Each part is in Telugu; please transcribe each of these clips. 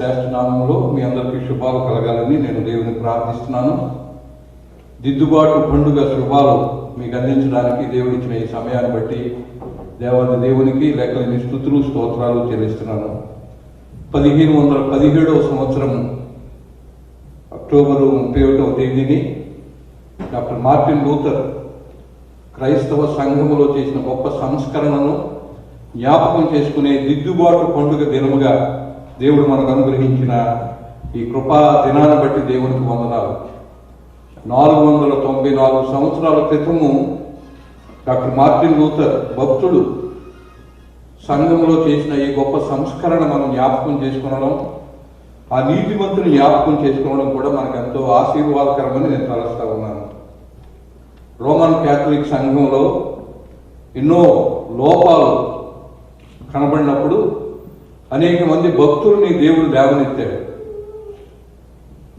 శ్రేష్ఠ నామంలో మీ అందరికీ శుభాలు కలగాలని నేను దేవుని ప్రార్థిస్తున్నాను. దిద్దుబాటు పండుగ శుభాలు మీకు అందించడానికి దేవుడిచ్చిన ఈ సమయాన్ని బట్టి దేవునికి లేఖలేని స్తుతులు స్తోత్రాలు చెల్లిస్తున్నాను. 1517వ సంవత్సరం అక్టోబరు 31వ తేదీని డాక్టర్ మార్టిన్ లూథర్ క్రైస్తవ సంఘములో చేసిన గొప్ప సంస్కరణను జ్ఞాపకం చేసుకునే దిద్దుబాటు పండుగ దినముగా దేవుడు మనకు అనుగ్రహించిన ఈ కృపా దినాన్ని బట్టి దేవునికి వందనాలు. 494 సంవత్సరాల క్రితము డాక్టర్ మార్టిన్ లూథర్ భక్తుడు సంఘంలో చేసిన ఈ గొప్ప సంస్కరణ మనం జ్ఞాపకం చేసుకునడం, ఆ నీతిమంతుని జ్ఞాపకం చేసుకోవడం కూడా మనకు ఎంతో ఆశీర్వాదకరమని నేను తలస్తా ఉన్నాను. రోమన్ క్యాథలిక్ సంఘంలో ఎన్నో లోపాలు కనబడినప్పుడు అనేక మంది భక్తుల్ని దేవుడు లేవనెత్తాడు.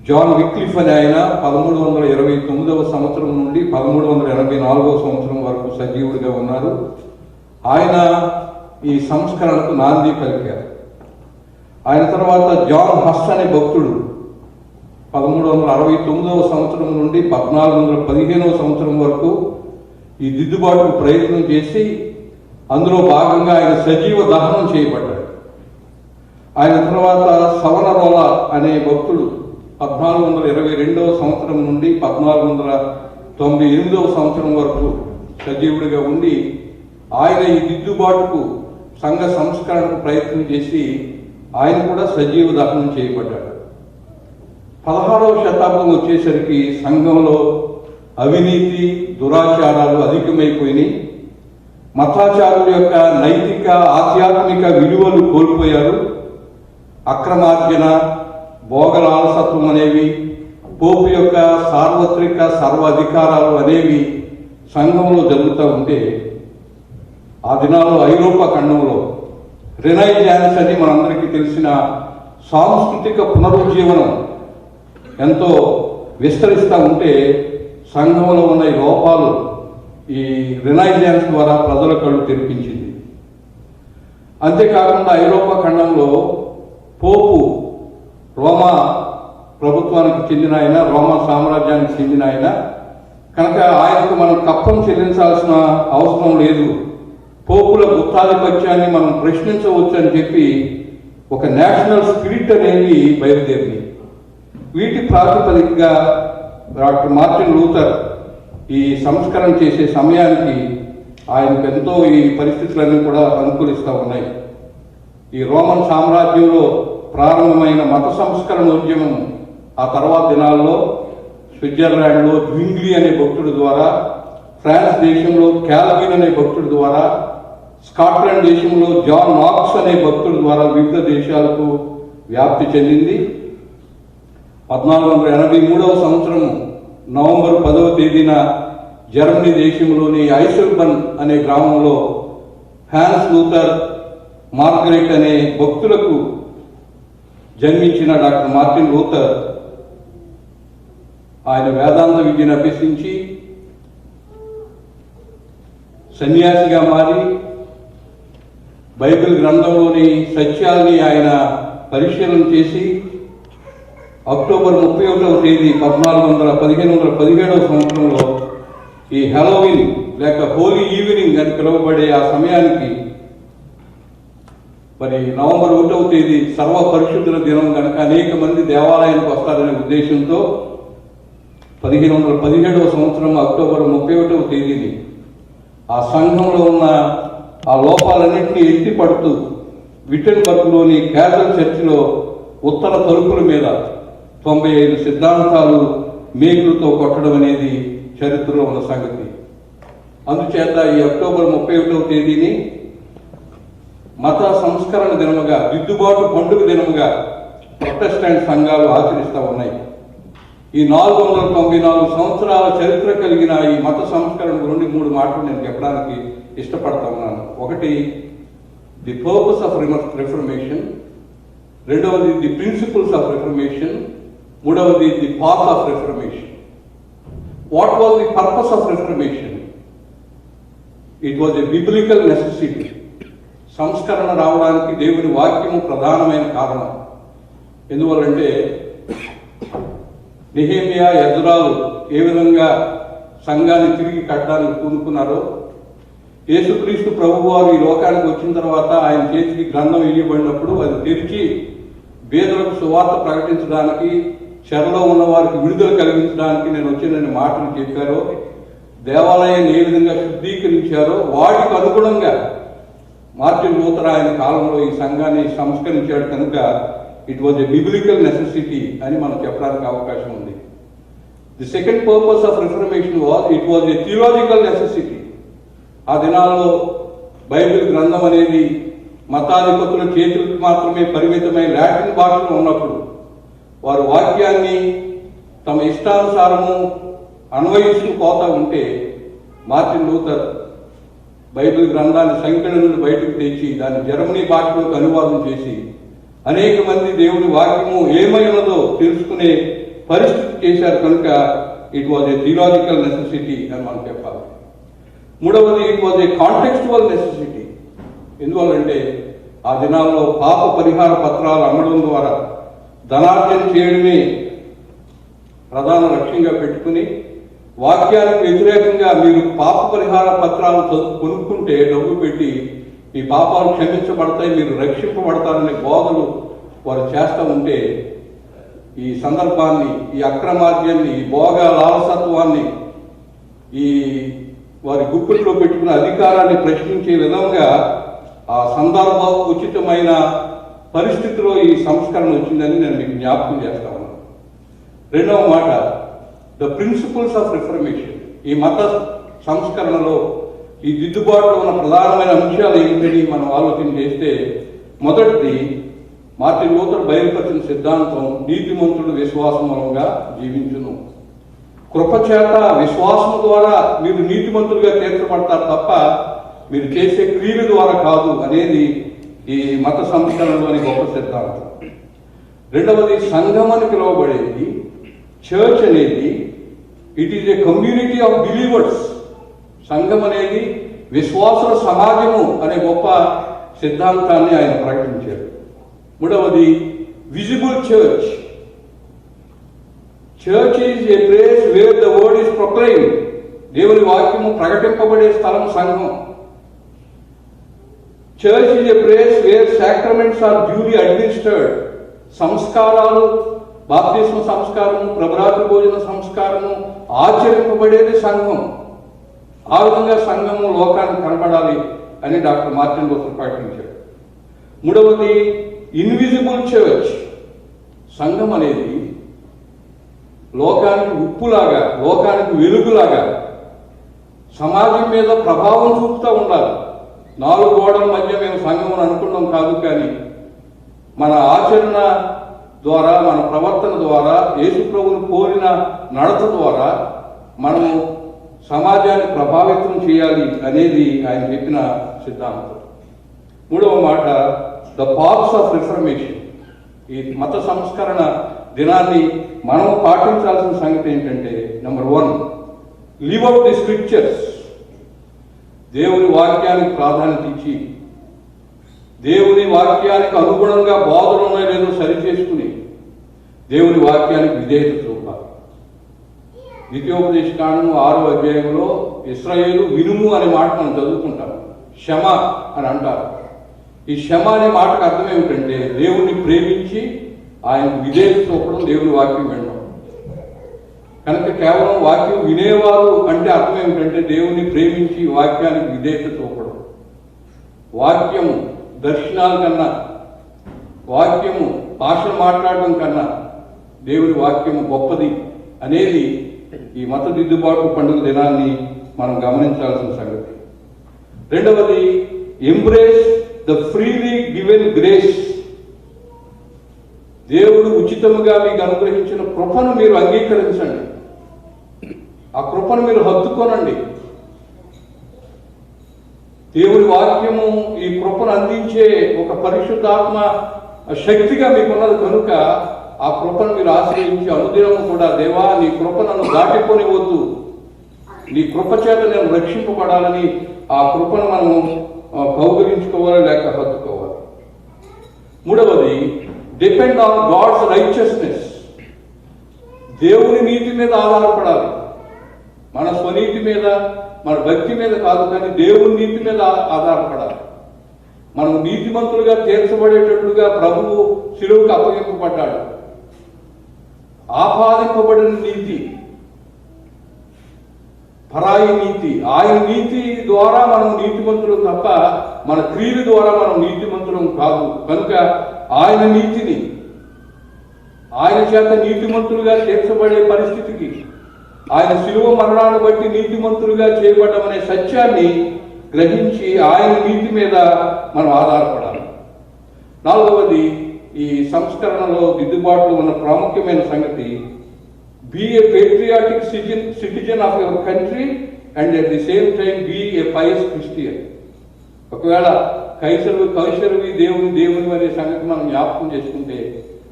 జాన్ విక్లిఫ్ అని ఆయన 1329వ సంవత్సరం నుండి 1384వ సంవత్సరం వరకు సజీవుడిగా ఉన్నారు. ఆయన ఈ సంస్కరణకు నాంది పలికారు. ఆయన తర్వాత జాన్ హస్ అనే భక్తుడు 1369వ సంవత్సరం నుండి 1415వ సంవత్సరం వరకు ఈ దిద్దుబాటుకు ప్రయత్నం చేసి అందులో భాగంగా ఆయన సజీవ దహనం చేయబడ్డాడు. ఆయన తర్వాత సవనరోల అనే భక్తుడు 1422వ సంవత్సరం నుండి 1498వ సంవత్సరం వరకు సజీవుడిగా ఉండి ఆయన ఈ దిద్దుబాటుకు సంఘ సంస్కరణకు ప్రయత్నం చేసి ఆయన కూడా సజీవ దహనం చేయబడ్డాడు. 16వ శతాబ్దం వచ్చేసరికి సంఘంలో అవినీతి దురాచారాలు అధికమైపోయినాయి. మతాచారుల యొక్క నైతిక ఆధ్యాత్మిక విలువలు కోల్పోయారు. అక్రమార్జన, భోగలాలసత్వం అనేవి, పోపు యొక్క సార్వత్రిక సర్వాధికారాలు అనేవి సంఘంలో జరుగుతూ ఉంటే ఆ దినాల్లో ఐరోపా ఖండంలో రెనైజాన్స్ అని మనందరికీ తెలిసిన సాంస్కృతిక పునరుజ్జీవనం ఎంతో విస్తరిస్తూ ఉంటే సంఘంలో ఉన్న ఈ లోపాలు ఈ రెనైజాన్స్ ద్వారా ప్రజల కళ్ళు తెరిపించింది. అంతేకాకుండా ఐరోపా ఖండంలో పోపు రోమా ప్రభుత్వానికి చెందిన ఆయన, రోమా సామ్రాజ్యానికి చెందిన ఆయన కనుక ఆయనకు మనం కప్పం చెల్లించాల్సిన అవసరం లేదు, పోపుల గుత్తాధిపత్యాన్ని మనం ప్రశ్నించవచ్చు అని చెప్పి ఒక నేషనల్ స్పిరిట్ అనేది బయలుదేరింది. వీటి ప్రాతిపదికగా డాక్టర్ మార్టిన్ లూథర్ ఈ సంస్కరణ చేసే సమయానికి ఆయనకు ఎంతో ఈ పరిస్థితులన్నీ కూడా అనుకూలిస్తూ ఉన్నాయి. ఈ రోమన్ సామ్రాజ్యంలో ప్రారంభమైన మత సంస్కరణ ఉద్యమం ఆ తర్వాత దినాల్లో స్విట్జర్లాండ్లో జ్వింగ్లీ అనే భక్తుడి ద్వారా, ఫ్రాన్స్ దేశంలో క్యాల్విన్ అనే భక్తుడి ద్వారా, స్కాట్లాండ్ దేశంలో జాన్ నాక్స్ అనే భక్తుడి ద్వారా వివిధ దేశాలకు వ్యాప్తి చెందింది. 1483వ సంవత్సరం నవంబర్ 10వ తేదీన జర్మనీ దేశంలోని ఐసెల్బర్న్ అనే గ్రామంలో హ్యాన్స్ లూథర్, మార్గరెట్ అనే భక్తులకు జన్మించిన డాక్టర్ మార్టిన్ లూథర్ ఆయన వేదాంత విద్యను అభ్యసించి సన్యాసిగా మారి బైబిల్ గ్రంథంలోని సత్యాల్ని ఆయన పరిశీలన చేసి అక్టోబర్ 31వ తేదీ 1517వ సంవత్సరంలో ఈ హలోవిన్ లేక హోలీ ఈవినింగ్ అని పిలువబడే ఆ సమయానికి మరి నవంబర్ 1వ తేదీ సర్వ పరిశుద్ధుల దినం కనుక అనేక మంది దేవాలయానికి వస్తారనే ఉద్దేశంతో 1517వ సంవత్సరం అక్టోబర్ 31వ తేదీని ఆ సంఘంలో ఉన్న ఆ లోపాలన్నింటినీ ఎత్తి పడుతూ విటెన్బర్గ్లోని క్యాథల్ చర్చిలో ఉత్తర తలుపుల మీద 95 సిద్ధాంతాలు మేకులతో కొట్టడం అనేది చరిత్రలో ఉన్న సంగతి. అందుచేత ఈ అక్టోబర్ 31వ తేదీని మత సంస్కరణ దినముగా, దిద్దుబాటు పండుగ దినముగా ప్రొటెస్టెంట్ సంఘాలు ఆచరిస్తూ ఉన్నాయి. ఈ 494 సంవత్సరాల చరిత్ర కలిగిన ఈ మత సంస్కరణ గురించి 3 మాటలు నేను చెప్పడానికి ఇష్టపడతా ఉన్నాను. ఒకటి, ది పర్పస్ ఆఫ్ రిఫర్మేషన్, రెండవది ది ప్రిన్సిపల్స్ ఆఫ్ రిఫర్మేషన్, మూడవది the path of reformation. What was the purpose of reformation? It was a biblical necessity. సంస్కరణ రావడానికి దేవుని వాక్యము ప్రధానమైన కారణం. ఎందువల్లంటే నెహెమ్యా, ఎజ్రాలు ఏ విధంగా సంఘాన్ని తిరిగి కట్టడానికి పూనుకున్నారో, యేసుక్రీస్తు ప్రభువారు ఈ లోకానికి వచ్చిన తర్వాత ఆయన చేతికి గ్రంథం ఇవ్వబడినప్పుడు అది తెరిచి పేదలకు సువార్త ప్రకటించడానికి, చెరలో ఉన్న వారికి విడుదల కలిగించడానికి నేను వచ్చిన మాటలు చెప్పారో, దేవాలయాన్ని ఏ విధంగా శుద్ధీకరించారో వాటికి అనుగుణంగా మార్టిన్ లూథర్ ఆయన కాలంలో ఈ సంఘాన్ని సంస్కరించాడు. కనుక it was a biblical necessity అని మనం చెప్పడానికి అవకాశం ఉంది. The second purpose of reformation it was a theological necessity. ఆ దినాల్లో బైబిల్ గ్రంథం అనేది మతాధిపతుల చేతులకు మాత్రమే పరిమితమై లాటిన్ భాషలో ఉన్నప్పుడు వారు వాక్యాన్ని తమ ఇష్టానుసారము అన్వయిస్తూ పోతా ఉంటే మార్టిన్ లూథర్ బైబిల్ గ్రంథాన్ని సంఖ్యల నుండి బయటకు తెచ్చి దాన్ని జర్మనీ భాషలోకి అనువాదం చేసి అనేక మంది దేవుని వాక్యము ఏమై ఉన్నదో తెలుసుకునే పరిస్థితి చేశారు. కనుక it was a theological necessity అని మనం చెప్పాలి. మూడవది, it was a contextual necessity. ఎందువల్లంటే ఆ దినాల్లో పాప పరిహార పత్రాలు అమ్మడం ద్వారా ధనార్జన చేయడమే ప్రధాన లక్ష్యంగా పెట్టుకుని, వాక్యానికి వ్యతిరేకంగా మీరు పాప పరిహార పత్రాలు కొనుక్కుంటే డబ్బు పెట్టి మీ పాపాలు క్షమించబడతాయి, మీరు రక్షింపబడతారనే బోధలు వారు చేస్తూ ఉంటే ఈ సందర్భాన్ని, ఈ అక్రమార్యాన్ని, ఈ భోగ లాలసత్వాన్ని, ఈ వారి గుప్పిట్లో పెట్టుకున్న అధికారాన్ని ప్రశ్నించే విధంగా ఆ సందర్భ ఉచితమైన పరిస్థితిలో ఈ సంస్కరణ వచ్చిందని నేను మీకు జ్ఞాపకం చేస్తా ఉన్నాను. రెండవ మాట, ద ప్రిన్సిపల్స్ ఆఫ్ రిఫర్మేషన్. ఈ మత సంస్కరణలో ఈ దిద్దుబాటులో ఉన్న ప్రధానమైన అంశాలు ఏమిటని మనం ఆలోచన చేస్తే, మొదటిది మార్టిన్ లూథర్ బయలుపరిచిన సిద్ధాంతం నీతిమంతుడు విశ్వాసం మూలంగా జీవించును. కృపచేత విశ్వాసం ద్వారా మీరు నీతిమంతులుగా తీర్చబడతారు తప్ప మీరు చేసే క్రియల ద్వారా కాదు అనేది ఈ మత సంస్కరణలోని గొప్ప సిద్ధాంతం. రెండవది, సంఘం అని పిలువబడేది, చర్చ్ అనేది it is a community of believers. సంఘం అనేది విశ్వాసుల సమాజము అనే గొప్ప సిద్ధాంతాన్ని ఆయన ప్రకటించారు. మూడవది, visible church. Church is a place where the word is proclaimed. దేవుని వాక్యము ప్రకటింపబడే స్థలం సంఘం. Church is a place where sacraments are duly administered. సంస్కారాలు, బాప్తిస్మ సంస్కారము, ప్రభరాత్రి భోజన సంస్కారము ఆచరింపబడేది సంఘం. ఆ విధంగా సంఘము లోకానికి కనబడాలి అని డాక్టర్ మార్టిన్ లూథర్ ప్రకటించాడు. మూడవది, ఇన్విజిబుల్ చర్చ్. సంఘం అనేది లోకానికి ఉప్పులాగా, లోకానికి వెలుగులాగా సమాజం మీద ప్రభావం చూపుతూ ఉండాలి. నాలుగు గోడల మధ్య మేము సంఘం అని అనుకున్నాం కాదు, కానీ మన ఆచరణ ద్వారా, మన ప్రవర్తన ద్వారా, యేసుప్రభువును కోరిన నడత ద్వారా మనము సమాజాన్ని ప్రభావితం చేయాలి అనేది ఆయన చెప్పిన సిద్ధాంతం. మూడవ మాట, ద పాత్స్ ఆఫ్ రిఫర్మేషన్. ఈ మత సంస్కరణ దినాన్ని మనం పాటించాల్సిన సంగతి ఏంటంటే, number 1, live out the scriptures. దేవుని వాక్యానికి ప్రాధాన్యత ఇచ్చి, దేవుని వాక్యానికి అనుగుణంగా బోధలు ఉన్నాయో లేదో సరిచేసుకుని దేవుని వాక్యానికి విధేయత చూపాలి. ద్వితీయోపదేశ కాండము 6వ అధ్యాయంలో ఇశ్రాయేలు వినుము అనే మాట మనం చదువుకుంటాం. క్షమ అని అంటారు. ఈ క్షమ అనే మాటకు అర్థం ఏమిటంటే దేవుణ్ణి ప్రేమించి ఆయనకు విధేయత చూపడం, దేవుని వాక్యం వినడం. కనుక కేవలం వాక్యం వినేవారు అంటే అర్థం ఏమిటంటే దేవుణ్ణి ప్రేమించి వాక్యానికి విధేయత చూపడం. వాక్యము దర్శనాల కన్నా, వాక్యము భాషలు మాట్లాడడం కన్నా దేవుని వాక్యము గొప్పది అనేది ఈ మత దిద్దుబాటు పండుగ దినాన్ని మనం గమనించాల్సిన సంగతి. రెండవది, embrace the freely given grace. దేవుడు ఉచితముగా మీకు అనుగ్రహించిన కృపను మీరు అంగీకరించండి. ఆ కృపను మీరు హత్తుకోనండి. దేవుడి వాక్యము ఈ కృపను అందించే ఒక పరిశుద్ధాత్మ శక్తిగా మీకున్నది కనుక ఆ కృపను మీరు ఆశ్రయించి అనుదినము కూడా, దేవా నీ కృప నన్ను దాటిపోనివద్దు, నీ కృప చేత నేను రక్షింపబడాలని ఆ కృపను మనం కౌగిలించుకోవాలి, లేక హత్తుకోవాలి. మూడవది, డిపెండ్ ఆన్ గాడ్స్ రైచియస్నెస్. దేవుని నీతి మీద ఆధారపడాలి. మన స్వనీతి మీద, మన భక్తి మీద కాదు, కానీ దేవుని నీతి మీద ఆధారపడాలి. మనం నీతిమంతులుగా తీర్చబడేటట్లుగా ప్రభువు శిలువకు అప్పగింపబడ్డాడు. ఆపాదింపబడిన నీతి, పరాయి నీతి, ఆయన నీతి ద్వారా మనం నీతిమంతులం తప్ప మన క్రియల ద్వారా మనం నీతిమంతులం కాదు. కనుక ఆయన నీతిని, ఆయన చేత నీతిమంతులుగా తీర్చబడే పరిస్థితికి, ఆయన శిలువ మరణాన్ని బట్టి నీతిమంతులుగా చేయబడ్డమనే సత్యాన్ని గ్రహించి ఆయన నీతి మీద మనం ఆధారపడాలి. నాలుగవది, ఈ సంస్కరణలో దిద్దుబాటులో ఉన్న ప్రాముఖ్యమైన సంగతి, be a patriotic citizen of your country and at the same time be a pious Christian. ఒకవేళ కైసరువి దేవుని అనే సంగతి మనం జ్ఞాపకం చేసుకుంటే,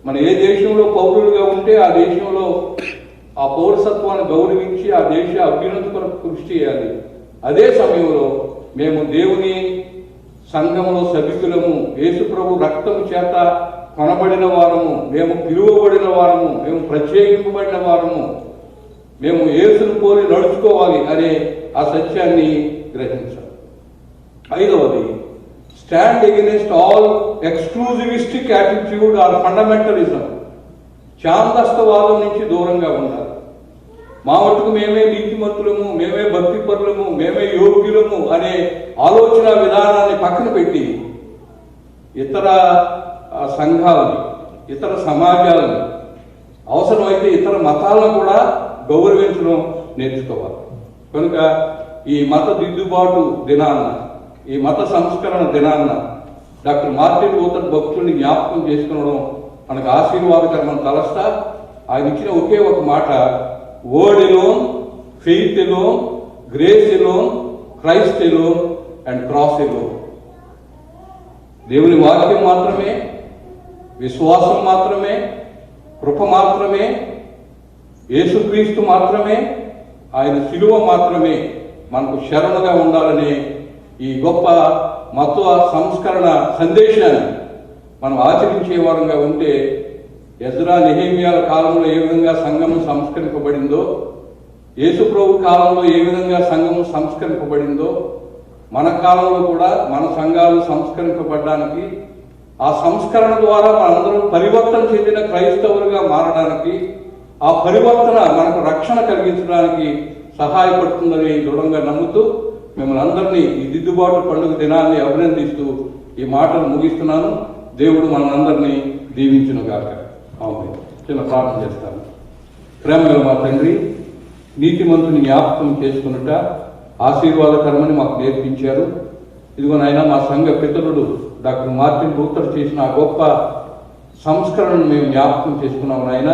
మనం ఏ దేశంలో పౌరులుగా ఉంటే ఆ దేశంలో ఆ పౌరసత్వాన్ని గౌరవించి ఆ దేశ అభ్యున్నతి కొరకు కృషి చేయాలి. అదే సమయంలో మేము దేవుని సంఘంలో సభికులము, యేసు ప్రభు రక్తము చేత కొనబడిన వారము, మేము పిలువబడిన వారము, మేము ప్రత్యేకింపబడిన వారము, మేము యేసును పోలి నడుచుకోవాలి అనే ఆ సత్యాన్ని గ్రహించాలి. ఐదవది, stand against all exclusivistic attitude or fundamentalism. ఛాందస్తవాదం నుంచి దూరంగా ఉండాలి. మా మటుకు మేమే నీతిమంతులము, మేమే భక్తిపరులము, మేమే యోగ్యులము అనే ఆలోచన విధానాన్ని పక్కన పెట్టి ఇతర సంఘాలని, ఇతర సమాజాలని, అవసరమైతే ఇతర మతాలను కూడా గౌరవించడం నేర్చుకోవాలి. కనుక ఈ మత దిద్దుబాటు దినాన్న, ఈ మత సంస్కరణ దినాన్న డాక్టర్ మార్టిన్ లూథర్ భక్తుల్ని జ్ఞాపకం చేసుకునడం మనకు ఆశీర్వాదకరమని తలస్తా ఆయన ఇచ్చిన ఒకే ఒక మాట, word alone, faith alone, grace alone, Christ alone and cross alone. దేవుని వాక్యం మాత్రమే, విశ్వాసం మాత్రమే, కృప మాత్రమే, యేసుక్రీస్తు మాత్రమే, ఆయన శిలువ మాత్రమే మనకు శరణుగా ఉండాలనే ఈ గొప్ప మత సంస్కరణ సందేశాన్ని మనం ఆచరించే వారంగా ఉంటే, ఎజ్రా నెహెమ్యాల కాలంలో ఏ విధంగా సంఘం సంస్కరింపబడిందో, యేసు ప్రభు కాలంలో ఏ విధంగా సంఘం సంస్కరింపబడిందో, మన కాలంలో కూడా మన సంఘాలు సంస్కరింపబడడానికి, ఆ సంస్కరణ ద్వారా మనందరం పరివర్తన చెందిన క్రైస్తవులుగా మారడానికి, ఆ పరివర్తన మనకు రక్షణ కలిగించడానికి సహాయపడుతుందని దృఢంగా నమ్ముతూ మిమ్మల్ని అందరినీ ఈ దిద్దుబాటు పండుగ దినాన్ని అభినందిస్తూ ఈ మాటలు ముగిస్తున్నాను. దేవుడు మనందరినీ దీవించునుగాక. ఆమేన్. చిన్న ప్రార్థన చేస్తాను. ప్రేమగల మా తండ్రి, నీతిమంతుని జ్ఞాపకం చేసుకున్నట ఆశీర్వాదకరమని మాకు నేర్పించారు. ఇదిగో నాయన, మా సంఘ పితరుడు డాక్టర్ మార్టిన్ లూథర్ చేసిన ఆ గొప్ప సంస్కరణను మేము జ్ఞాపకం చేసుకున్నాము నాయన.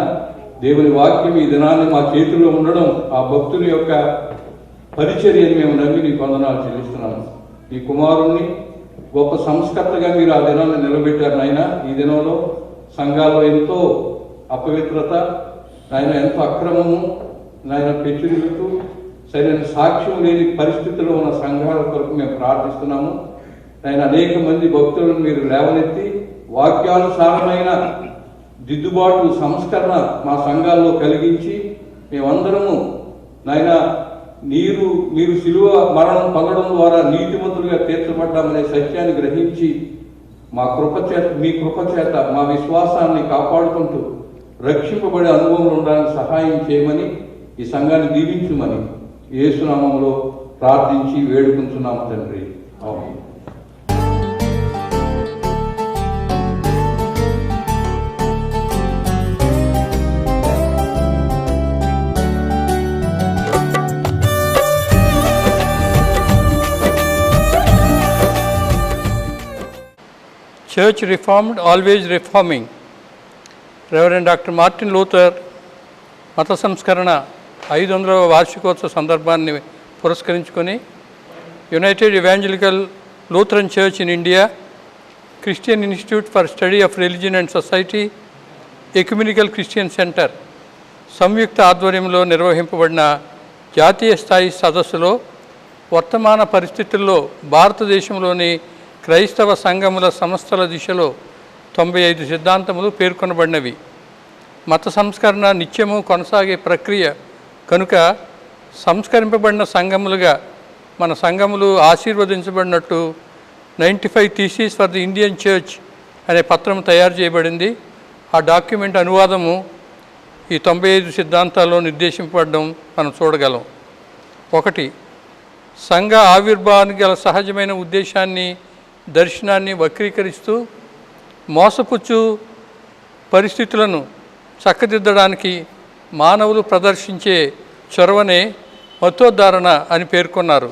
దేవుని వాక్యం ఈ దినాన్ని మా చేతుల్లో ఉండడం, ఆ భక్తుని యొక్క పరిచర్యని మేము నమ్మి నీకు వందనాలు చెల్లిస్తున్నాము. ఈ కుమారుణ్ణి గొప్ప సంస్కర్తగా మీరు ఆ దినాన్ని నిలబెట్టారు నాయన. ఈ దినంలో సంఘాల్లో ఎంతో అపవిత్రత నాయన, ఎంతో అక్రమము నాయన పెచ్చులుతూ సరైన సాక్ష్యం లేని పరిస్థితుల్లో ఉన్న సంఘాల కొరకు మేము ప్రార్థిస్తున్నాము నాయన. అనేక మంది భక్తులను మీరు లేవనెత్తి వాక్యానుసారమైన దిద్దుబాటు సంస్కరణ మా సంఘాల్లో కలిగించి మేమందరము నాయన మీరు శిలువ మరణం పొందడం ద్వారా నీతిమంతులుగా తీర్చబడ్డామనే సత్యాన్ని గ్రహించి మీ కృప చేత మా విశ్వాసాన్ని కాపాడుకుంటూ రక్షింపబడే అనుభవంలో ఉండడానికి సహాయం చేయమని, ఈ సంఘాన్ని దీవించమని యేసు నామములో ప్రార్థించి వేడుకుంటున్నాము తండ్రి. ఆమేన్. Church reformed, always reforming. Reverend Dr. Martin Luther మత సంస్కరణ 500వ వార్షికోత్సవ సందర్భాన్ని పురస్కరించుకొని united evangelical Lutheran church in India, Christian institute for study of religion and society, ecumenical Christian centre సంయుక్త ఆధ్వర్యంలో నిర్వహింపబడిన జాతీయ స్థాయి సదస్సులో వర్తమాన పరిస్థితుల్లో భారతదేశంలోని క్రైస్తవ సంఘముల సంస్థల దిశలో 95 సిద్ధాంతములు పేర్కొనబడినవి. మత సంస్కరణ నిత్యము కొనసాగే ప్రక్రియ కనుక సంస్కరింపబడిన సంఘములుగా మన సంఘములు ఆశీర్వదించబడినట్టు 95 thesis for the Indian church అనే పత్రం తయారు చేయబడింది. ఆ డాక్యుమెంట్ అనువాదము ఈ 95 సిద్ధాంతాల్లో నిర్దేశింపబడడం మనం చూడగలం. 1. సంఘ ఆవిర్భావానికి గల సహజమైన ఉద్దేశాన్ని, దర్శనాన్ని వక్రీకరిస్తూ మోసపుచ్చు పరిస్థితులను చక్కదిద్దడానికి మానవులు ప్రదర్శించే చొరవనే మతోద్ధారణ అని పేర్కొన్నారు.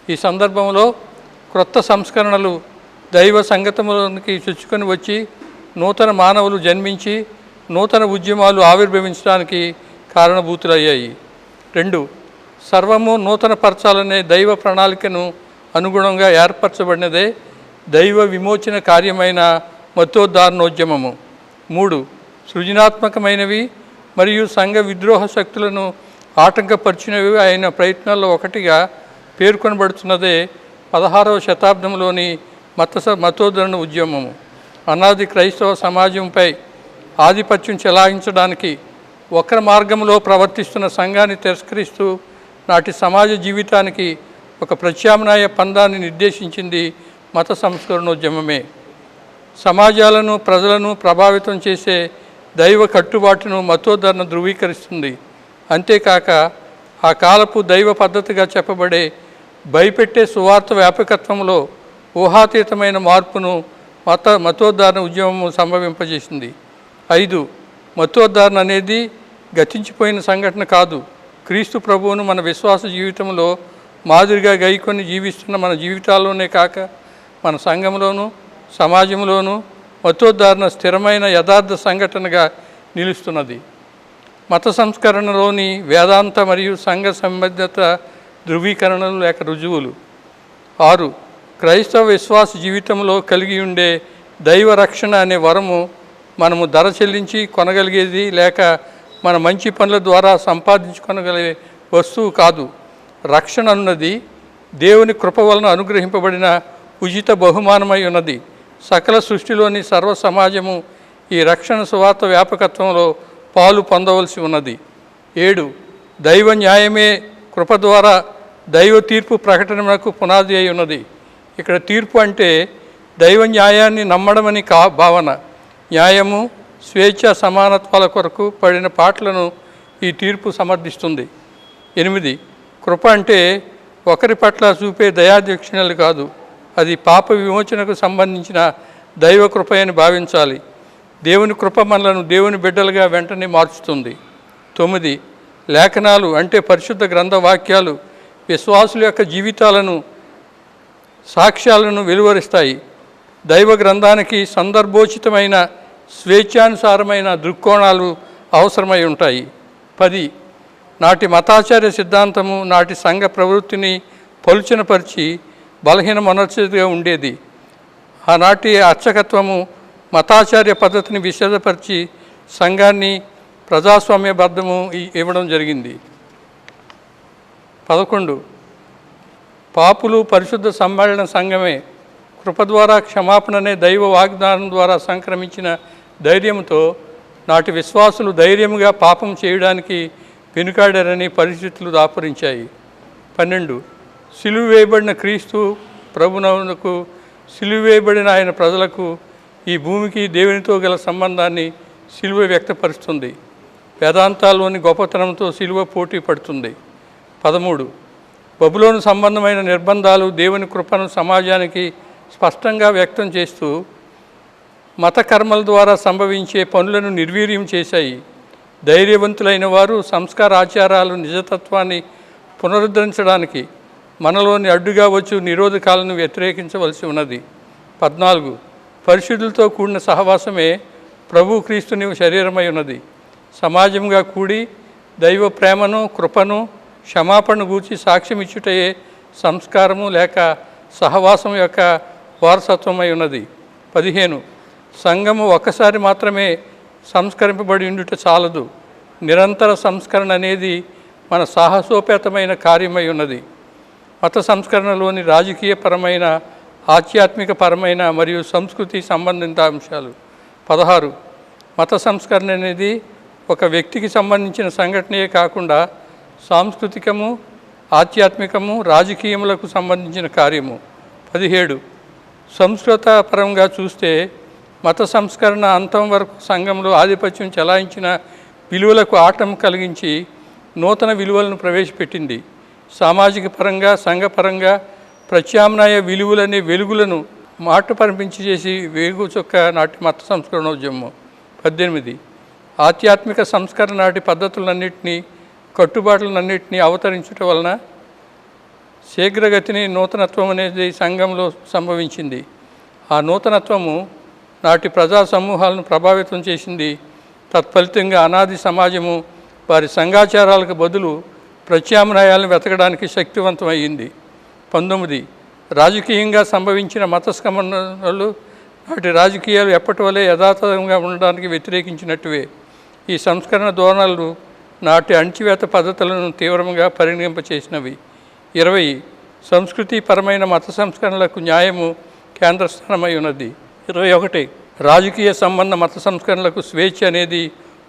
ఈ సందర్భంలో క్రొత్త సంస్కరణలు దైవ సంగతములోనికి చొచ్చుకొని వచ్చి నూతన మానవులు జన్మించి నూతన ఉద్యమాలు ఆవిర్భవించడానికి కారణభూతులయ్యాయి. 2. సర్వము నూతనపరచాలనే దైవ ప్రణాళికను అనుగుణంగా ఏర్పరచబడినదే దైవ విమోచన కార్యమైన మతోద్ధారణోద్యమము. 3. సృజనాత్మకమైనవి మరియు సంఘ విద్రోహ శక్తులను ఆటంకపరిచినవి అయిన ప్రయత్నాల్లో ఒకటిగా పేర్కొనబడుతున్నదే 16వ శతాబ్దంలోని మతోద్ధరణ ఉద్యమము. అనాది క్రైస్తవ సమాజంపై ఆధిపత్యం చెలాయించడానికి వక్ర మార్గంలో ప్రవర్తిస్తున్న సంఘాన్ని తిరస్కరిస్తూ నాటి సమాజ జీవితానికి ఒక ప్రత్యామ్నాయ పందాన్ని నిర్దేశించింది మత సంస్కరణోద్యమమే. సమాజాలను, ప్రజలను ప్రభావితం చేసే దైవ కట్టుబాటును మతోద్ధరణ ధృవీకరిస్తుంది. అంతేకాక ఆ కాలపు దైవ పద్ధతిగా చెప్పబడే భయపెట్టే సువార్త వ్యాపకత్వంలో ఊహాతీతమైన మార్పును మతోద్ధరణ ఉద్యమము సంభవింపజేసింది. 5. మతోద్ధరణ అనేది గతించిపోయిన సంఘటన కాదు. క్రీస్తు ప్రభువును మన విశ్వాస జీవితంలో మాదిరిగా గైకొని జీవిస్తున్న మన జీవితాల్లోనే కాక మన సంఘంలోనూ సమాజంలోనూ మతోద్ధరణ స్థిరమైన యథార్థ సంఘటనగా నిలుస్తున్నది. మత సంస్కరణలోని వేదాంత మరియు సంఘ సంబద్ధత ధృవీకరణలు లేక రుజువులు. 6. క్రైస్తవ విశ్వాస జీవితంలో కలిగి ఉండే దైవ రక్షణ అనే వరము మనము ధర చెల్లించి కొనగలిగేది లేక మన మంచి పనుల ద్వారా సంపాదించుకొనగలిగే వస్తువు కాదు. రక్షణ అన్నది దేవుని కృప వలన అనుగ్రహింపబడిన ఉచిత బహుమానమై ఉన్నది. సకల సృష్టిలోని సర్వ సమాజము ఈ రక్షణ సువార్త వ్యాపకత్వంలో పాలు పొందవలసి ఉన్నది. 7. దైవ న్యాయమే కృప ద్వారా దైవ తీర్పు ప్రకటనకు పునాది అయి ఉన్నది. ఇక్కడ తీర్పు అంటే దైవ న్యాయాన్ని నమ్మడమని భావన. న్యాయము, స్వేచ్ఛ, సమానత్వాల కొరకు పడిన పాటలను ఈ తీర్పు సమర్థిస్తుంది. 8. కృప అంటే ఒకరి పట్ల చూపే దయాదక్షిణలు కాదు, అది పాప విమోచనకు సంబంధించిన దైవ కృప అని భావించాలి. దేవుని కృప మనలను దేవుని బిడ్డలుగా వెంటనే మార్చుతుంది. 9. లేఖనాలు అంటే పరిశుద్ధ గ్రంథ వాక్యాలు విశ్వాసుల యొక్క జీవితాలను, సాక్ష్యాలను వెలువరిస్తాయి. దైవ గ్రంథానికి సందర్భోచితమైన స్వేచ్ఛానుసారమైన దృక్కోణాలు అవసరమై ఉంటాయి. 10. నాటి మతాచార్య సిద్ధాంతము నాటి సంఘ ప్రవృత్తిని పలుచనపరిచి బలహీన మనర్చిగా ఉండేది. ఆనాటి అర్చకత్వము మతాచార్య పద్ధతిని విషదపరిచి సంఘాన్ని ప్రజాస్వామ్యబద్ధము ఇవ్వడం జరిగింది. 11. పాపులు పరిశుద్ధ సమ్మేళన సంఘమే కృప ద్వారా క్షమాపణనే దైవ వాగ్దానం ద్వారా సంక్రమించిన ధైర్యంతో నాటి విశ్వాసులు ధైర్యముగా పాపం చేయడానికి వెనుకాడారని పరిస్థితులు దాపురించాయి. 12. సిలువ వేయబడిన క్రీస్తు ప్రభునకు, సిలువ వేయబడిన ఆయన ప్రజలకు, ఈ భూమికి దేవునితో గల సంబంధాన్ని సిలువ వ్యక్తపరుస్తుంది. వేదాంతాల్లోని గొప్పతనంతో సిలువ పోటీ పడుతుంది. 13. బబులోను సంబంధమైన నిర్బంధాలు దేవుని కృపను సమాజానికి స్పష్టంగా వ్యక్తం చేస్తూ మత కర్మల ద్వారా సంభవించే పనులను నిర్వీర్యం చేశాయి. ధైర్యవంతులైన వారు సంస్కార ఆచారాలు నిజతత్వాన్ని పునరుద్ధరించడానికి మనలోని అడ్డుగా వచ్చు నిరోధకాలను వ్యతిరేకించవలసి ఉన్నది. 14. పరిశుద్ధులతో కూడిన సహవాసమే ప్రభు క్రీస్తుని శరీరమై ఉన్నది. సమాజంగా కూడి దైవ ప్రేమను, కృపను, క్షమాపణ గూర్చి సాక్ష్యం ఇచ్చుటయే సంస్కారము లేక సహవాసం యొక్క వారసత్వమై ఉన్నది. 15. సంఘము ఒక్కసారి మాత్రమే సంస్కరింపబడి ఉండుట చాలదు. నిరంతర సంస్కరణ అనేది మన సాహసోపేతమైన కార్యమై ఉన్నది. మత సంస్కరణలోని రాజకీయపరమైన, ఆధ్యాత్మిక పరమైన మరియు సంస్కృతి సంబంధిత అంశాలు 16. మత సంస్కరణ అనేది ఒక వ్యక్తికి సంబంధించిన సంఘటనే కాకుండా సాంస్కృతికము, ఆధ్యాత్మికము, రాజకీయములకు సంబంధించిన కార్యము. 17. సంస్కృత పరంగా చూస్తే మత సంస్కరణ అంతం వరకు సంఘంలో ఆధిపత్యం చెలాయించిన విలువలకు ఆటం కలిగించి నూతన విలువలను ప్రవేశపెట్టింది. సామాజిక పరంగా, సంఘపరంగా ప్రత్యామ్నాయ విలువలనే వెలుగులను మాట పరిపించి చేసి వేగు చొక్క నాటి మత సంస్కరణోద్యమం. 18. ఆధ్యాత్మిక సంస్కరణ నాటి పద్ధతులన్నింటినీ, కట్టుబాట్లన్నింటినీ అవతరించటం వలన శీఘ్రగతిని నూతనత్వం అనేది సంఘంలో సంభవించింది. ఆ నూతనత్వము నాటి ప్రజా సమూహాలను ప్రభావితం చేసింది. తత్ఫలితంగా అనాది సమాజము వారి సంఘాచారాలకు బదులు ప్రత్యామ్నాయాలను వెతకడానికి శక్తివంతమయ్యింది. 19. రాజకీయంగా సంభవించిన మత స్ఖలనాలు నాటి రాజకీయాలు ఎప్పటి వలె యథాతథంగా ఉండడానికి వ్యతిరేకించినట్టువే. ఈ సంస్కరణ ధోరణులు నాటి అణచివేత పద్ధతులను తీవ్రంగా పరిగణింపచేసినవి. 20. సంస్కృతిపరమైన మత సంస్కరణలకు న్యాయము కేంద్రస్థానమై ఉన్నది. 21. రాజకీయ సంబంధ మత సంస్కరణలకు స్వేచ్ఛ అనేది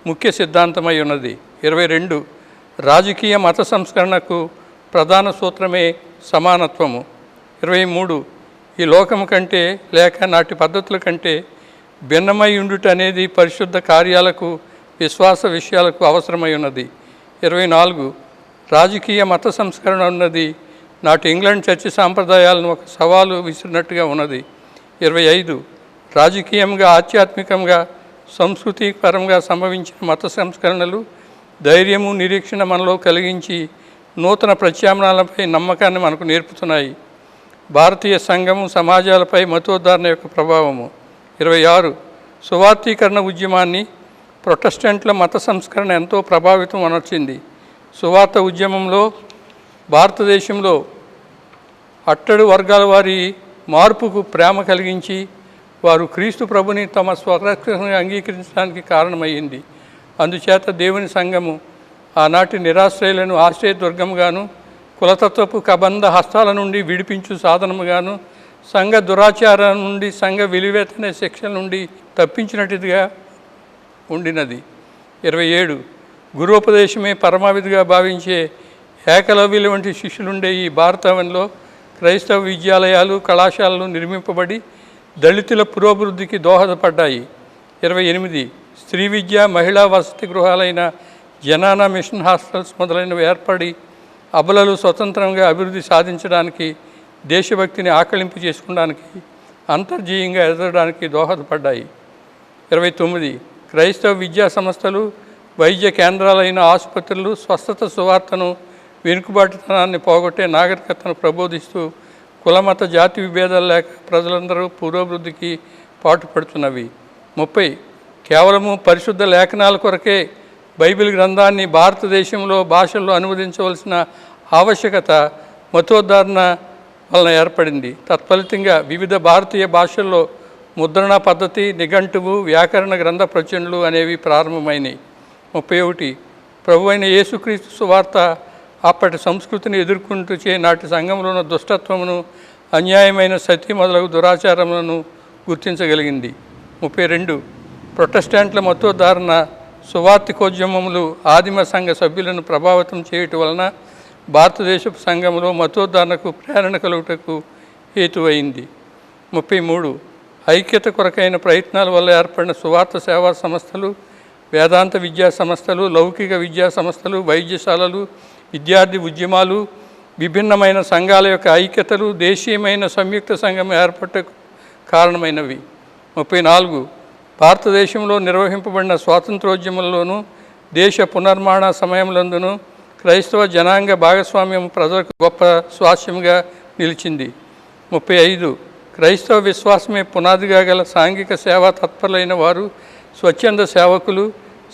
ముఖ్య సిద్ధాంతమై ఉన్నది. 22. రాజకీయ మత సంస్కరణకు ప్రధాన సూత్రమే సమానత్వము. 23. ఈ లోకము కంటే లేక నాటి పద్ధతుల కంటే భిన్నమై ఉండుట అనేది పరిశుద్ధ కార్యాలకు, విశ్వాస విషయాలకు అవసరమై ఉన్నది. 24. రాజకీయ మత సంస్కరణ ఉన్నది నాటి ఇంగ్లాండ్ చర్చి సాంప్రదాయాలను ఒక సవాలు విసిరినట్టుగా ఉన్నది. 25. రాజకీయంగా, ఆధ్యాత్మికంగా, సంస్కృతిపరంగా సంభవించిన మత సంస్కరణలు ధైర్యము, నిరీక్షణ మనలో కలిగించి నూతన ప్రత్యామ్నాయాలపై నమ్మకాన్ని మనకు నేర్పుతున్నాయి. భారతీయ సంఘము, సమాజాలపై మతోద్ధరణ యొక్క ప్రభావము. 26. సువార్తీకరణ ఉద్యమాన్ని, ప్రొటెస్టెంట్ల మత సంస్కరణ ఎంతో ప్రభావితం అనర్చింది. సువార్త ఉద్యమంలో భారతదేశంలో అట్టడు వర్గాల వారి మార్పుకు ప్రేమ కలిగించి వారు క్రీస్తు ప్రభుని తమ స్వరక్షణగా అంగీకరించడానికి కారణమయ్యింది. అందుచేత దేవుని సంఘము ఆనాటి నిరాశ్రయులను ఆశ్రయదుర్గముగాను, కులతత్వపు కబంధ హస్తాల నుండి విడిపించు సాధనముగాను, సంఘ దురాచారం నుండి, సంఘ వెలివేతనే శిక్షల నుండి తప్పించినట్టుగా ఉండినది. 27. గురోపదేశమే పరమావిధిగా భావించే ఏకలవ్యుల వంటి శిష్యులుండే ఈ భారతవనిలో క్రైస్తవ విద్యాలయాలు, కళాశాలలు నిర్మింపబడి దళితుల పురోభివృద్ధికి దోహదపడ్డాయి. 28. స్త్రీ విద్య, మహిళా వసతి గృహాలైన జనానా మిషన్ హాస్టల్స్ మొదలైనవి ఏర్పడి అబలలు స్వతంత్రంగా అభివృద్ధి సాధించడానికి, దేశభక్తిని ఆకళింపు చేసుకోవడానికి, అంతర్జీయంగా ఎదగడానికి దోహదపడ్డాయి. 29. క్రైస్తవ విద్యా సంస్థలు, వైద్య కేంద్రాలైన ఆసుపత్రులు స్వస్థత సువార్తను, వెనుకబాటుతనాన్ని పోగొట్టే నాగరికతను ప్రబోధిస్తూ కులమత జాతి విభేదాలు లేక ప్రజలందరూ పురోభివృద్ధికి పాటుపడుతున్నవి. 30. కేవలము పరిశుద్ధ లేఖనాల కొరకే బైబిల్ గ్రంథాన్ని భారతదేశంలో భాషల్లో అనువదించవలసిన ఆవశ్యకత మతోద్ధరణ వలన ఏర్పడింది. తత్ఫలితంగా వివిధ భారతీయ భాషల్లో ముద్రణ పద్ధతి, నిఘంటువు, వ్యాకరణ గ్రంథ ప్రచురణలు అనేవి ప్రారంభమైనవి. 31. ప్రభు అయిన యేసుక్రీస్తు సువార్త అప్పటి సంస్కృతిని ఎదుర్కొంటూ నాటి సంఘంలో ఉన్న దుష్టత్వమును, అన్యాయమైన సతీ మొదలగు దురాచారములను గుర్తించగలిగింది. 32. ప్రొటెస్టెంట్ల మతోద్ధరణ సువార్తికోద్యమములు ఆదిమ సంఘ సభ్యులను ప్రభావితం చేయటం వలన భారతదేశపు సంఘంలో మతోద్ధరణకు ప్రేరణ కలుగుటకు హేతువైంది. 33. ఐక్యత కొరకైన ప్రయత్నాల వల్ల ఏర్పడిన సువార్త సేవా సంస్థలు, వేదాంత విద్యా సంస్థలు, లౌకిక విద్యా సంస్థలు, వైద్యశాలలు, విద్యార్థి ఉద్యమాలు, విభిన్నమైన సంఘాల యొక్క ఐక్యతలు దేశీయమైన సంయుక్త సంఘం ఏర్పడటకు కారణమైనవి. 34. భారతదేశంలో నిర్వహింపబడిన స్వాతంత్రోద్యమంలోనూ దేశ పునర్మాణ సమయంలోనూ క్రైస్తవ జనాంగ భాగస్వామ్యం ప్రజలకు గొప్ప స్వాస్యంగా నిలిచింది. 35. క్రైస్తవ విశ్వాసమే పునాదిగా గల సాంఘిక సేవా తత్పరులైన వారు, స్వచ్ఛంద సేవకులు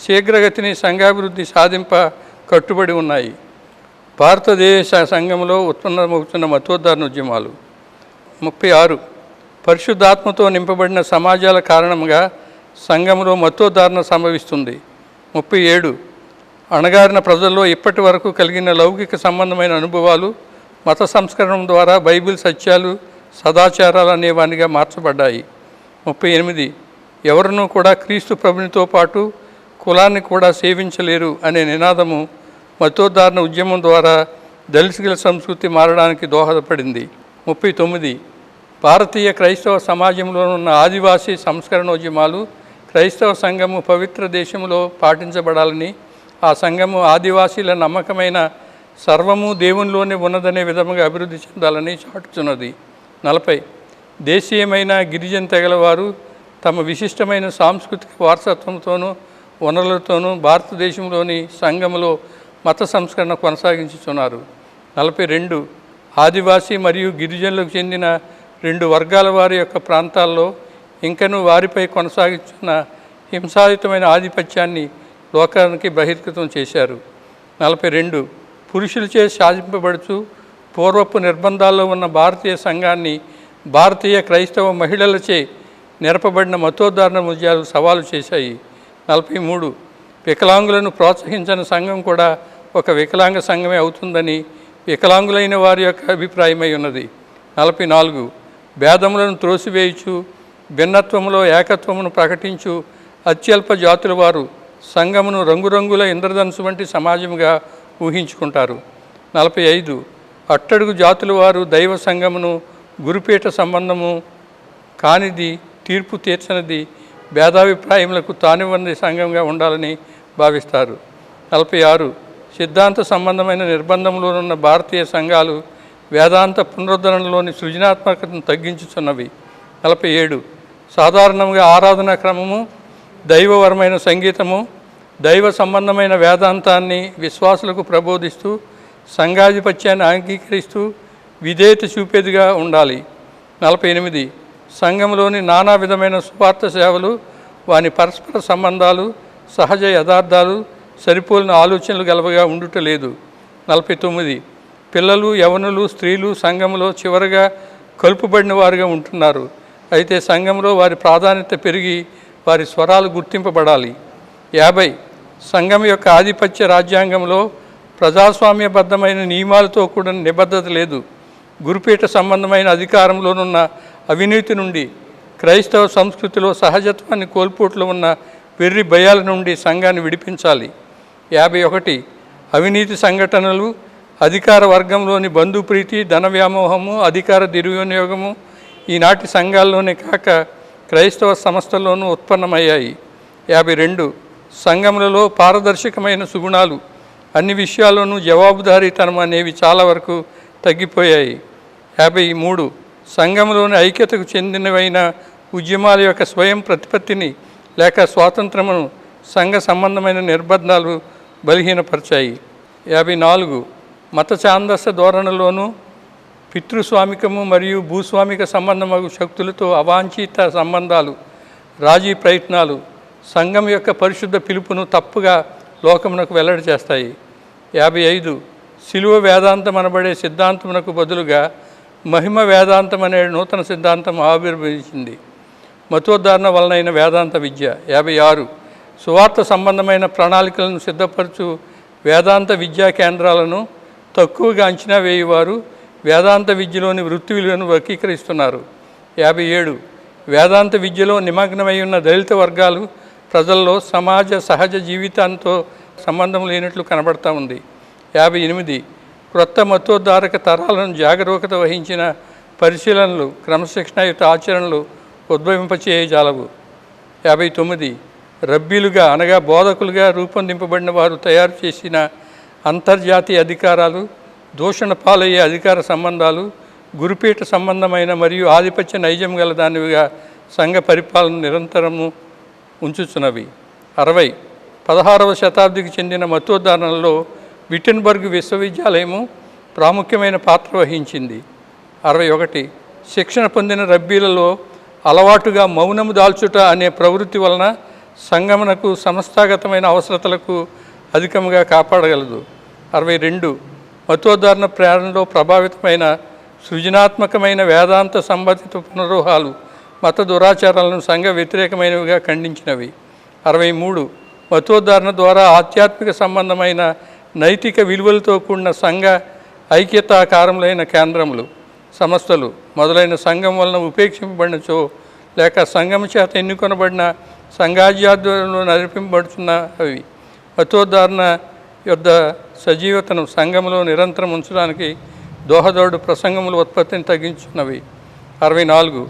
శీఘ్రగతిని సంఘాభివృద్ధి సాధింప కట్టుబడి ఉన్నాయి. భారతదేశ సంఘంలో ఉత్పన్నమవుతున్న మతోద్ధరణ ఉద్యమాలు. 36. పరిశుద్ధాత్మతో నింపబడిన సమాజాల కారణంగా సంఘంలో మతోద్ధరణ సంభవిస్తుంది. 37. అణగారిన ప్రజల్లో ఇప్పటి వరకు కలిగిన లౌకిక సంబంధమైన అనుభవాలు మత సంస్కరణ ద్వారా బైబిల్ సత్యాలు, సదాచారాలు అనేవానిగా మార్చబడ్డాయి. 38. ఎవరినూ కూడా క్రీస్తు ప్రభునితో పాటు కులాన్ని కూడా సేవించలేరు అనే నినాదము మతోద్ధారణ ఉద్యమం ద్వారా దళితుల సంస్కృతి మారడానికి దోహదపడింది. 39 భారతీయ క్రైస్తవ సమాజంలో ఉన్న ఆదివాసీ సంస్కరణోద్యమాలు క్రైస్తవ సంఘము పవిత్ర దేశంలో పాటించబడాలని, ఆ సంఘము ఆదివాసీల నమ్మకమైన సర్వము దేవునిలోనే ఉన్నదనే విధముగా అభివృద్ధి చెందాలని చాటుతున్నది. 40 దేశీయమైన గిరిజన తెగలవారు తమ విశిష్టమైన సాంస్కృతిక వారసత్వంతోనూ వనరులతోనూ భారతదేశంలోని సంఘములో మత సంస్కరణ కొనసాగించుతున్నారు. 42 ఆదివాసీ మరియు గిరిజనులకు చెందిన 2 వర్గాల వారి యొక్క ప్రాంతాల్లో ఇంకనూ వారిపై కొనసాగిస్తున్న హింసాయుతమైన ఆధిపత్యాన్ని లోకానికి బహిర్గతం చేశారు. 42 పురుషులచే శాసింపబడుచు పూర్వపు నిర్బంధాల్లో ఉన్న భారతీయ సంఘాన్ని భారతీయ క్రైస్తవ మహిళలచే నెరపబడిన మతోద్ధారణ ఉద్యమాలు సవాలు చేశాయి. 43 వికలాంగులను ప్రోత్సహించని సంఘం కూడా ఒక వికలాంగ సంఘమే అవుతుందని వికలాంగులైన వారి యొక్క అభిప్రాయమై ఉన్నది. 44 భేదములను త్రోసివేయుచు భిన్నత్వములో ఏకత్వమును ప్రకటించు అత్యల్ప జాతుల వారు సంఘమును రంగురంగుల ఇంద్రధనుసు వంటి సమాజముగా ఊహించుకుంటారు. 45 అట్టడుగు జాతుల వారు దైవ సంఘమును గురుపీఠ సంబంధము కానిది, తీర్పు తీర్చనిది, భేదాభిప్రాయములకు తానివ్వని సంఘంగా ఉండాలని భావిస్తారు. 46 సిద్ధాంత సంబంధమైన నిర్బంధంలోనున్న భారతీయ సంఘాలు వేదాంత పునరుద్ధరణలోని సృజనాత్మకతను తగ్గించుతున్నవి. 47 సాధారణంగా ఆరాధనా క్రమము, దైవవరమైన సంగీతము, దైవ సంబంధమైన వేదాంతాన్ని విశ్వాసులకు ప్రబోధిస్తూ సంఘాధిపత్యాన్ని అంగీకరిస్తూ విధేయత చూపేదిగా ఉండాలి. 48 సంఘంలోని నానా విధమైన సువార్త సేవలు, వాని పరస్పర సంబంధాలు, సహజ యథార్థాలు సరిపోలిన ఆలోచనలు గలవగా ఉండుటలేదు. 49 పిల్లలు, యవనులు, స్త్రీలు సంఘంలో చివరగా కలుపుబడిన వారుగా ఉంటున్నారు. అయితే సంఘంలో వారి ప్రాధాన్యత పెరిగి వారి స్వరాలు గుర్తింపబడాలి. 50 సంఘం యొక్క ఆధిపత్య రాజ్యాంగంలో ప్రజాస్వామ్యబద్ధమైన నియమాలతో కూడిన నిబద్ధత లేదు. గురుపీఠ సంబంధమైన అధికారంలోనున్న అవినీతి నుండి, క్రైస్తవ సంస్కృతిలో సహజత్వాన్ని కోల్పోట్లు ఉన్న వెర్రి భయాల నుండి సంఘాన్ని విడిపించాలి. 51 అవినీతి సంఘటనలు, అధికార వర్గంలోని బంధుప్రీతి, ధన వ్యామోహము, అధికార దుర్వినియోగము ఈనాటి సంఘాల్లోనే కాక క్రైస్తవ సంస్థల్లోనూ ఉత్పన్నమయ్యాయి. 52 సంఘములలో పారదర్శకమైన సుగుణాలు, అన్ని విషయాల్లోనూ జవాబుదారీతనం అనేవి చాలా వరకు తగ్గిపోయాయి. 53 సంఘంలోని ఐక్యతకు చెందినవైన ఉద్యమాల యొక్క స్వయం ప్రతిపత్తిని లేక స్వాతంత్రమును సంఘ సంబంధమైన నిర్బంధాలు బలహీనపరిచాయి. 54 మత ఛాందస ధోరణిలోనూ పితృస్వామికము మరియు భూస్వామిక సంబంధమగు శక్తులతో అవాంఛిత సంబంధాలు, రాజీ ప్రయత్నాలు సంఘం యొక్క పరిశుద్ధ పిలుపును తప్పుగా లోకమునకు వెల్లడి చేస్తాయి. 55 శిలువ వేదాంతం అనబడే సిద్ధాంతమునకు బదులుగా మహిమ వేదాంతం అనే నూతన సిద్ధాంతం ఆవిర్భవించింది. మతోద్ధారణ వలనైన వేదాంత విద్య. 56 సువార్త సంబంధమైన ప్రణాళికలను సిద్ధపరచు వేదాంత విద్యా కేంద్రాలను తక్కువగా అంచనా వేయువారు వేదాంత విద్యలోని వృత్తి విలువను వర్గీకరిస్తున్నారు. 57 వేదాంత విద్యలో నిమగ్నమై ఉన్న దళిత వర్గాలు ప్రజల్లో సమాజ సహజ జీవితాంతో సంబంధం లేనట్లు కనబడతా ఉంది. 58 క్రొత్త మతోద్ధారక తరాలను జాగరూకత వహించిన పరిశీలనలు, క్రమశిక్షణయుత ఆచరణలు ఉద్భవింపచేయజాలవు. 59 రబ్బీలుగా అనగా బోధకులుగా రూపొందింపబడిన వారు తయారు చేసిన అంతర్జాతీయ అధికారాలు, దూషణ పాలయ్యే అధికార సంబంధాలు, గురుపీఠ సంబంధమైన మరియు ఆధిపత్య నైజం గల దానివిగా సంఘ పరిపాలన నిరంతరము ఉంచుచున్నవి. 60 16వ శతాబ్దికి చెందిన మతోద్ధారణలో విటెన్బర్గ్ విశ్వవిద్యాలయము ప్రాముఖ్యమైన పాత్ర వహించింది. 61 శిక్షణ పొందిన రబ్బీలలో అలవాటుగా మౌనము దాల్చుట అనే ప్రవృత్తి వలన సంఘమునకు సంస్థాగతమైన అవసరతలకు అధికంగా కాపాడగలదు. 62 మతోద్ధారణ ప్రేరణలో ప్రభావితమైన సృజనాత్మకమైన వేదాంత సంబంధిత పునరోహాలు మత దురాచారాలను సంఘ వ్యతిరేకమైనవిగా ఖండించినవి. 63 మతోద్ధారణ ద్వారా ఆధ్యాత్మిక సంబంధమైన నైతిక విలువలతో కూడిన సంఘ ఐక్యతాకారములైన కేంద్రములు, సంస్థలు మొదలైన సంఘం వలన ఉపేక్షింపబడినచో లేక సంఘం చేత ఎన్నుకొనబడిన సంఘాధ్యాధ్వర్యంలో నడిపింపబడుతున్న అవి మతోద్ధారణ యొద్ద సజీవతను సంఘంలో నిరంతరం ఉంచడానికి దోహదోడు ప్రసంగముల ఉత్పత్తిని తగ్గించున్నవి. 64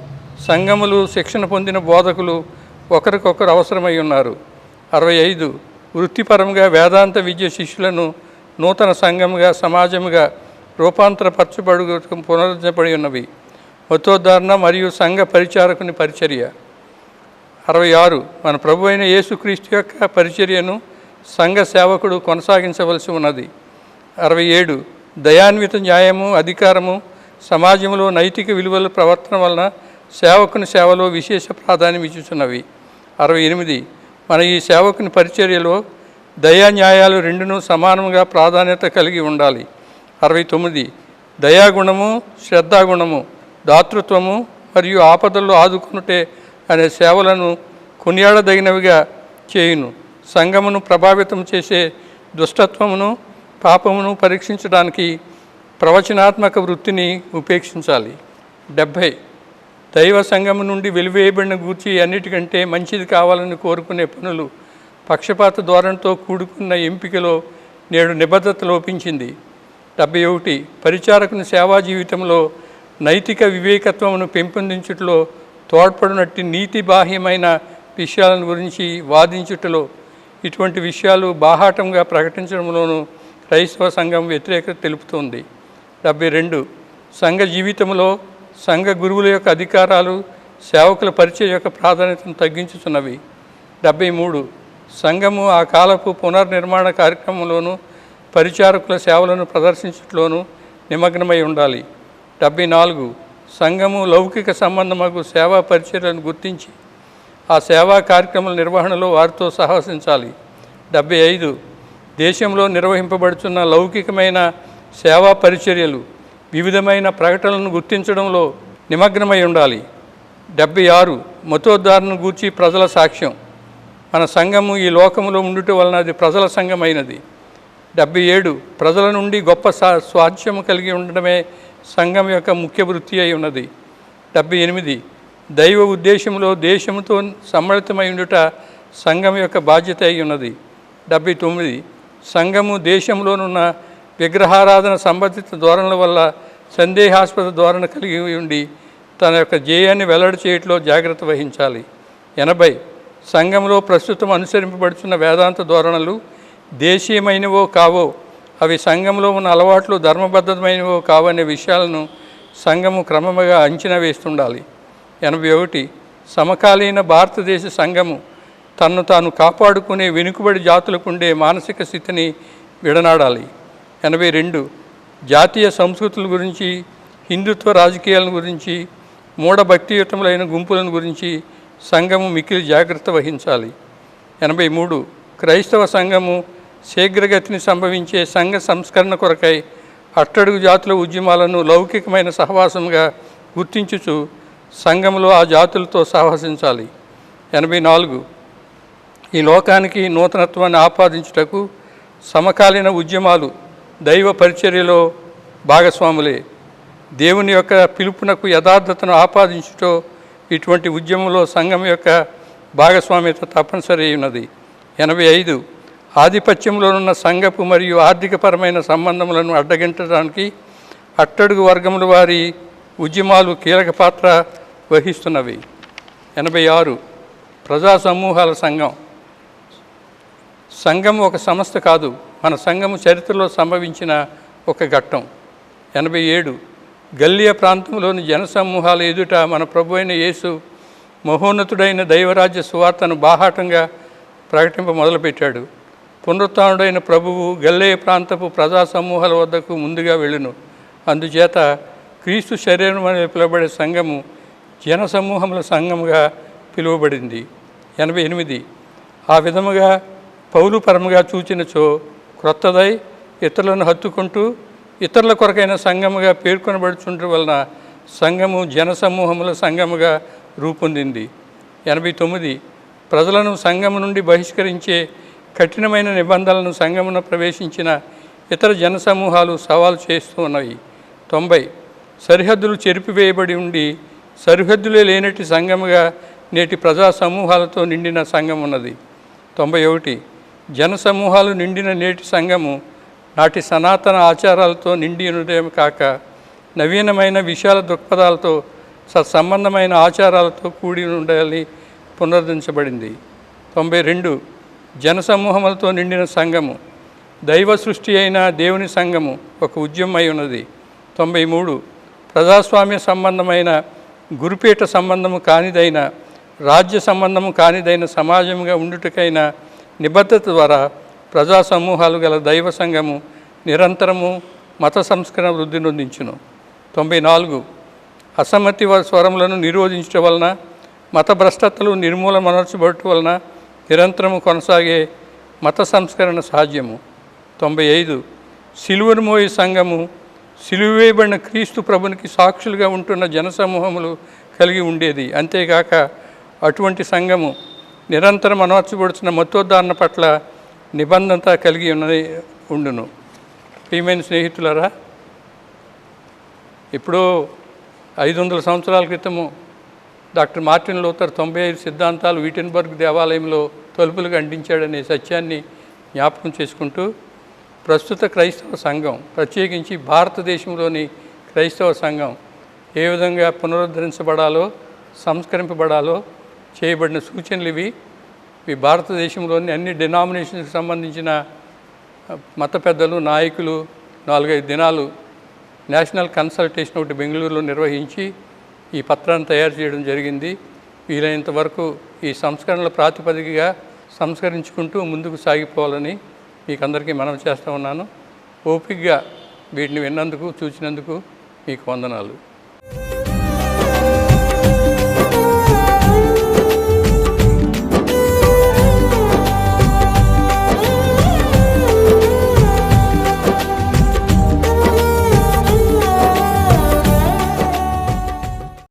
సంఘములు శిక్షణ పొందిన బోధకులు ఒకరికొకరు అవసరమై ఉన్నారు. 65 వృత్తిపరంగా వేదాంత విద్య శిష్యులను నూతన సంఘముగా సమాజముగా రూపాంతరపరచబడు పునరుద్ధరించబడి ఉన్నవి. మతోద్ధారణ మరియు సంఘ పరిచారకుని పరిచర్య. 66 మన ప్రభు అయిన యేసుక్రీస్తు యొక్క పరిచర్యను సంఘ సేవకుడు కొనసాగించవలసి ఉన్నది. 67 దయాన్విత న్యాయము అధికారము సమాజంలో నైతిక విలువల ప్రవర్తన వలన సేవకుని సేవలో విశేష ప్రాధాన్యం ఇచ్చుచున్నవి. 68 మన ఈ సేవకుని పరిచర్యలో దయా న్యాయాలు రెండును సమానంగా ప్రాధాన్యత కలిగి ఉండాలి. 69 దయాగుణము శ్రద్ధాగుణము దాతృత్వము మరియు ఆపదల్లో ఆదుకునుటే అనే సేవలను కొనియాడదగినవిగా చేయును. సంఘమును ప్రభావితం చేసే దుష్టత్వమును పాపమును పరీక్షించడానికి ప్రవచనాత్మక వృత్తిని ఉపేక్షించాలి. 70 దైవ సంఘము నుండి వెలివేయబడిన గూర్చి అన్నిటికంటే మంచిది కావాలని కోరుకునే పనులు పక్షపాత ధోరణితో కూడుకున్న ఎంపికలో నేడు నిబద్ధత లోపించింది. 71 పరిచారకుని సేవా జీవితంలో నైతిక వివేకత్వమును పెంపొందించుటలో తోడ్పడినట్టు నీతి బాహ్యమైన విషయాలను గురించి వాదించుటలో ఇటువంటి విషయాలు బాహాటంగా ప్రకటించడంలోనూ క్రైస్తవ సంఘం వ్యతిరేకత తెలుపుతోంది. 72 సంఘ జీవితంలో సంఘ గురువుల యొక్క అధికారాలు సేవకుల పరిచయం యొక్క ప్రాధాన్యతను తగ్గించుతున్నవి. 73 సంఘము ఆ కాలపు పునర్నిర్మాణ కార్యక్రమంలోనూ పరిచారకుల సేవలను ప్రదర్శించట్లోనూ నిమగ్నమై ఉండాలి. 74 సంఘము లౌకిక సంబంధమగు సేవా పరిచర్యలను గుర్తించి ఆ సేవా కార్యక్రమాల నిర్వహణలో వారితో సాహసించాలి. 75 దేశంలో నిర్వహింపబడుతున్న లౌకికమైన సేవా పరిచర్యలు వివిధమైన ప్రకటనలను గుర్తించడంలో నిమగ్నమై ఉండాలి. 76 మతోద్ధారణను గూర్చి ప్రజల సాక్ష్యం. మన సంఘము ఈ లోకములో ఉండుట వలన అది ప్రజల సంఘమైనది. 77 ప్రజల నుండి గొప్ప స్వాధ్యము కలిగి ఉండడమే సంఘం యొక్క ముఖ్య వృత్తి అయి ఉన్నది. 78 దైవ ఉద్దేశంలో దేశంతో సమ్మళితమై ఉండుట సంఘం యొక్క బాధ్యత అయి ఉన్నది. 79 సంఘము దేశంలోనున్న విగ్రహారాధన సంబంధిత ధోరణుల వల్ల సందేహాస్పద ధోరణ కలిగి ఉండి తన యొక్క ధ్యేయాన్ని వెల్లడి చేయట్లో జాగ్రత్త వహించాలి. 80 సంఘంలో ప్రస్తుతం అనుసరింపబడుతున్న వేదాంత ధోరణులు దేశీయమైనవో కావో, అవి సంఘంలో ఉన్న అలవాట్లు ధర్మబద్ధమైనవో కావనే విషయాలను సంఘము క్రమముగా అంచనా వేస్తుండాలి. 81 సమకాలీన భారతదేశ సంఘము తన్ను తాను కాపాడుకునే వెనుకబడి జాతులకు ఉండే మానసిక స్థితిని విడనాడాలి. 82 జాతీయ సంస్కృతుల గురించి, హిందుత్వ రాజకీయాల గురించి, మూఢభక్తియుతములైన గుంపులను గురించి సంఘము మిక్కిలి జాగ్రత్త వహించాలి. 83 క్రైస్తవ సంఘము శీఘ్రగతిని సంభవించే సంఘ సంస్కరణ కొరకై అట్టడుగు జాతుల ఉద్యమాలను లౌకికమైన సహవాసంగా గుర్తించుచు సంఘంలో ఆ జాతులతో సహవసించాలి. 84 ఈ లోకానికి నూతనత్వాన్ని ఆపాదించుటకు సమకాలీన ఉద్యమాలు దైవ పరిచర్యలో భాగస్వాములే. దేవుని యొక్క పిలుపునకు యథార్థతను ఆపాదించుటో ఇటువంటి ఉద్యమంలో సంఘం యొక్క భాగస్వామ్యత తప్పనిసరి ఉన్నది. 85 ఆధిపత్యంలోనున్న సంఘపు మరియు ఆర్థికపరమైన సంబంధములను అడ్డగించడానికి అట్టడుగు వర్గముల వారి ఉద్యమాలు కీలక పాత్ర వహిస్తున్నవి. 86 ప్రజా సమూహాల సంఘం. సంఘం ఒక సంస్థ కాదు, మన సంఘము చరిత్రలో సంభవించిన ఒక ఘట్టం. 87 గల్లియ ప్రాంతంలోని జనసమూహాల ఎదుట మన ప్రభు అయిన యేసు మహోన్నతుడైన దైవరాజ్య సువార్తను బాహాటంగా ప్రకటింప మొదలుపెట్టాడు. పునరుత్థానుడైన ప్రభువు గల్లియ ప్రాంతపు ప్రజా సమూహాల వద్దకు ముందుగా వెళ్ళును. అందుచేత క్రీస్తు శరీరం అని పిలువబడే సంఘము జనసమూహముల సంఘముగా పిలువబడింది. 88 ఆ విధముగా పౌలు పరముగా చూచినచో క్రొత్తదై ఇతరులను హత్తుకుంటూ ఇతరుల కొరకైన సంఘముగా పేర్కొనబడుచుండటం వలన సంఘము జనసమూహముల సంఘముగా రూపొందింది. 89 ప్రజలను సంఘము నుండి బహిష్కరించే కఠినమైన నిబంధనలను సంఘమున ప్రవేశించిన ఇతర జనసమూహాలు సవాలు చేస్తూ ఉన్నాయి. 90 సరిహద్దులు చెరిపివేయబడి ఉండి సరిహద్దులే లేనట్టి సంఘముగా నేటి ప్రజా సమూహాలతో నిండిన సంఘం ఉన్నది. 91 జన సమూహాలు నిండిన నేటి సంఘము నాటి సనాతన ఆచారాలతో నిండి ఉండడమే కాక నవీనమైన విశాల దృక్పథాలతో సత్సంబంధమైన ఆచారాలతో కూడి ఉండాలని పునరుద్ధరించబడింది. 92 జన సమూహములతో నిండిన సంఘము దైవ సృష్టి అయిన దేవుని సంఘము ఒక ఉద్యమమై ఉన్నది. 93 ప్రజాస్వామ్య సంబంధమైన గురుపీఠ సంబంధము కానిదైన రాజ్య సంబంధము కానిదైన సమాజముగా ఉండుటకైన నిబద్ధత ద్వారా ప్రజా సమూహాలు గల దైవ సంఘము నిరంతరము మత సంస్కరణ వృద్ధి నొందించును. 94 అసమ్మతి స్వరములను నిరోధించడం వలన మత భ్రష్టతలు నిర్మూలనమనర్చబడటం వలన నిరంతరము కొనసాగే మత సంస్కరణ సాధ్యము. 95 సిలువను మోయి సంఘము సిలువేయబడిన క్రీస్తు ప్రభునికి సాక్షులుగా ఉంటున్న జనసమూహములు కలిగి ఉండేది. అంతేగాక అటువంటి సంఘము నిరంతరం అనర్చబడుతున్న మతోద్ధారణ పట్ల నిబంధనత కలిగి ఉండును. ప్రియమైన స్నేహితులారా, ఎప్పుడో 500 సంవత్సరాల క్రితము డాక్టర్ మార్టిన్ లూథర్ 95 సిద్ధాంతాలు వీటెన్బర్గ్ దేవాలయంలో తలుపులకు అంటించాడనే సత్యాన్ని జ్ఞాపకం చేసుకుంటూ ప్రస్తుత క్రైస్తవ సంఘం, ప్రత్యేకించి భారతదేశంలోని క్రైస్తవ సంఘం ఏ విధంగా పునరుద్ధరించబడాలో, సంస్కరింపబడాలో చేయబడిన సూచనలు ఇవి. భారతదేశంలోని అన్ని డినామినేషన్స్కి సంబంధించిన మత పెద్దలు, నాయకులు 4-5 దినాలు నేషనల్ కన్సల్టేషన్ ఒకటి బెంగళూరులో నిర్వహించి ఈ పత్రాన్ని తయారు చేయడం జరిగింది. వీలైనంత వరకు ఈ సంస్కరణల ప్రాతిపదికగా సంస్కరించుకుంటూ ముందుకు సాగిపోవాలని మీకు అందరికీ మనవి చేస్తూ ఉన్నాను. ఓపికగా వీటిని విన్నందుకు, చూసినందుకు మీకు వందనాలు.